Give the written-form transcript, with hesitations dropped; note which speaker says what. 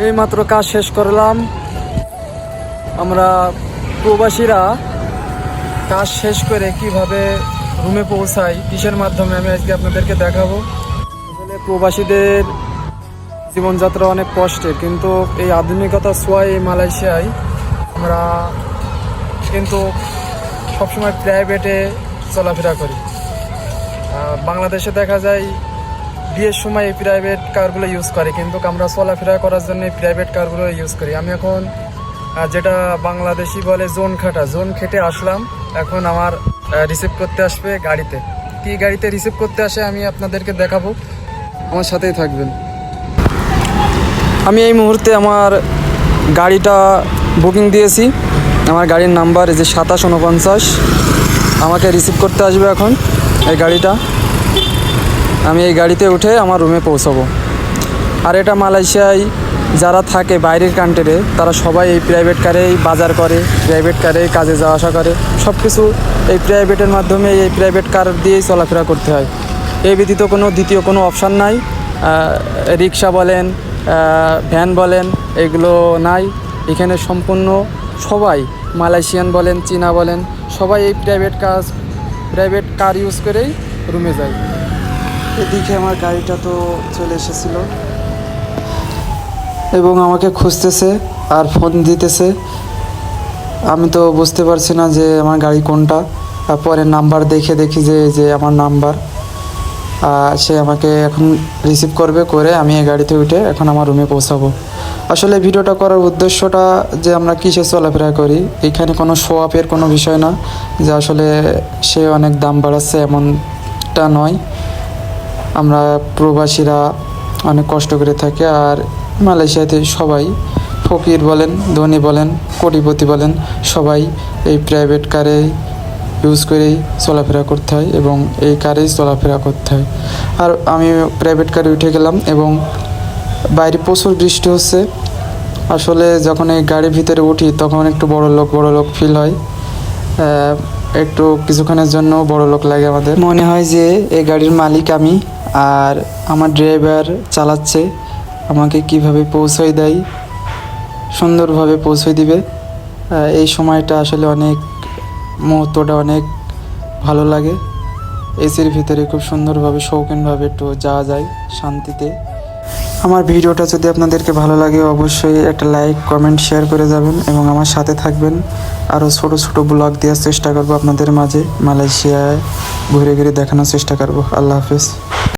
Speaker 1: এইমাত্র কাজ শেষ করলাম। আমরা প্রবাসীরা কাজ শেষ করে কিভাবে রুমে পৌঁছাই, কিসের মাধ্যমে, আমি আজকে আপনাদেরকে দেখাবো। আসলে প্রবাসীদের জীবনযাত্রা অনেক কষ্টের, কিন্তু এই আধুনিকতার ছোঁয়ায় এই মালয়েশিয়ায় আমরা কিন্তু সবসময় প্রাইভেটে চলাফেরা করি। বাংলাদেশে দেখা যায় বিয়ের সময় এই প্রাইভেট কারগুলো ইউজ করে, কিন্তু আমরা চলাফেরা করার জন্য এই প্রাইভেট কারগুলো ইউজ করি। আমি এখন যেটা বাংলাদেশি বলে জোন খেটে আসলাম। এখন আমার রিসিভ করতে আসবে গাড়িতে। কি গাড়িতে রিসিভ করতে আসে আমি আপনাদেরকে দেখাবো, আমার সাথেই থাকবেন। আমি এই মুহূর্তে আমার গাড়িটা বুকিং দিয়েছি। আমার গাড়ির নাম্বার এই যে 2749। আমাকে রিসিভ করতে আসবে এখন এই গাড়িটা। আমি এই গাড়িতে উঠে আমার রুমে পৌঁছাবো। আর এটা মালয়েশিয়ায় যারা থাকে বাইরের কান্ট্রিতে, তারা সবাই এই প্রাইভেট কারেই বাজার করে, প্রাইভেট কারেই কাজে যাওয়া আসা করে। সব কিছু এই প্রাইভেটের মাধ্যমে, এই প্রাইভেট কার দিয়েই চলাফেরা করতে হয়। এই ব্যতীত দ্বিতীয় কোনো অপশান নাই। রিক্সা বলেন, ভ্যান বলেন, এগুলো নাই এখানে। সম্পূর্ণ সবাই মালয়েশিয়ান বলেন, চীনা বলেন, সবাই এই প্রাইভেট কার ইউজ করেই রুমে যায়। এদিকে আমার গাড়িটা তো চলে এসেছিলো এবং আমাকে খুঁজতেছে আর ফোন দিতেছে। আমি তো বুঝতে পারছি না যে আমার গাড়ি কোনটা। পরে নাম্বার দেখি যে আমার নাম্বার। সে আমাকে এখন রিসিভ করে আমি এই গাড়িতে উঠে এখন আমার রুমে পৌঁছাবো। আসলে ভিডিওটা করার উদ্দেশ্যটা যে আমরা কিসে চলাফেরা করি, এখানে কোনো শো আপের কোনো বিষয় না যে আসলে সে অনেক দাম বাড়াচ্ছে, এমনটা নয়। আমরা প্রবাসীরা অনেক কষ্ট করে থাকি। আর মালয়েশিয়াতে সবাই ফকির বলেন, ধনী বলেন, কোটিপতি বলেন, সবাই এই প্রাইভেট কারে ইউজ করেই চলাফেরা করতে হয় এবং এই কারেই চলাফেরা করতে হয়। আর আমি প্রাইভেট কারে উঠে গেলাম এবং বাইরে প্রচুর বৃষ্টি হচ্ছে। আসলে যখন এই গাড়ির ভিতরে উঠি তখন একটু বড় লোক ফিল হয়। একটু কিছুক্ষণের জন্য বড় লোক লাগে আমাদের। মনে হয় যে এই গাড়ির মালিক আমি, আর আমার ড্রাইভার চালাচ্ছে, আমাকে কিভাবে পৌঁছাই দেয়, সুন্দরভাবে পৌঁছে দিবে। এই সময়টা আসলে মুহূর্তটা অনেক ভালো লাগে। এসির ভিতরে খুব সুন্দরভাবে শৌখিনভাবে একটু যাওয়া যায় শান্তিতে। আমার ভিডিওটা যদি আপনাদেরকে ভালো লাগে অবশ্যই একটা লাইক, কমেন্ট, শেয়ার করে যাবেন এবং আমার সাথে থাকবেন। আরও ছোট ব্লগ দেওয়ার চেষ্টা করবো আপনাদের মাঝে। মালয়েশিয়ায় ঘুরে দেখানোর চেষ্টা করবো। আল্লাহ হাফেজ।